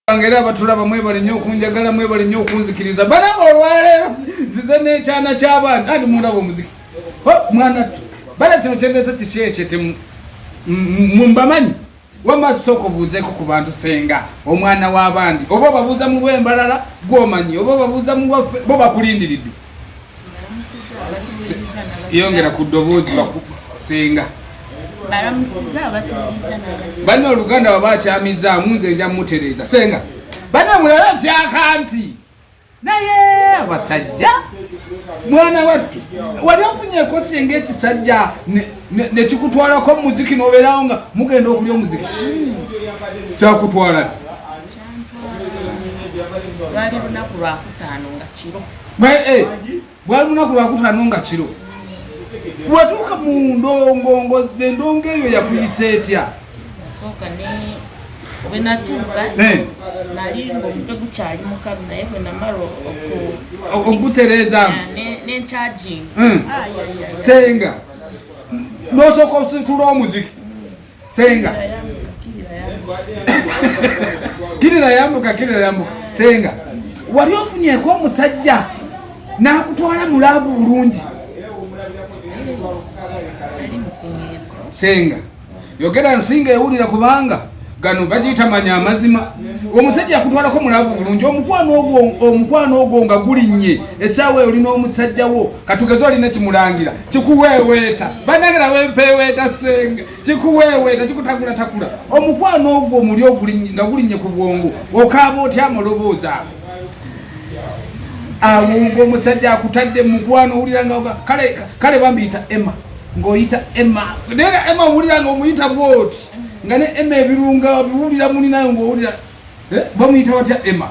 Angera batulaba mwebale nnyo okunjagala mwebale nnyo okunzikiriza bana olwaleero zize n'ekyana ky'abaana andi mulaba omuziki mwana tu bala kino kyendeza kishyeshe mumbamanyi wamasoko buuzeeko ku bantu senga omwana w'abandi oba babuuza mu lw'embalala gw'omanyi oba babuuza mu lwaffe bo bakulindiridde yongera ku ddoboozi senga bano oluganda wabakyamizaamu nze nja mutereeza senga bana mulala kyaka nti naye abasajja mwana wattu wali ofunyeeko senga ekisajja nekikutwalako muziki nobeerawo nga mugenda okulya omuziki kyakutwala bwali lunaku lwakutaano nga kiro bwali lunaku lwakutaano nga kiro watuuka mu ndongongo endongo eyo yakuyisa etya sooka ne bwe natuuka nali ng'omutwe gukyali mukalu naye bwe namala okugutereezaamu n'enkyaging senga n'osooka ositula omuziki senga kirira yambuka senga wali ofunyeeko omusajja n'akutwala mulaavu bulungi senga yogera nsinga ewulira kubanga gano bagiyita manya amazima omusajja yakutwalako mulaavu bulungi omukwano ogwo nga gulinnye essaawa olina omusajja wo katugeze olina kimulangira kikuweeweeta banagera wempeeweeta senga kikuweeweeta kikutakulatakkula omukwano ogwo muli nga gulinnye ku bwongo okaaba otya amaloboozi awo ng'omusajja akutadde mu mukwano owulira nga kale bambiyita Emma ng'oyita Emma naye Emma owulira ng'omuyita bwoti nga ne Emma ebirunga biwulira muli nayo ng'owulira bamuyita watya Emma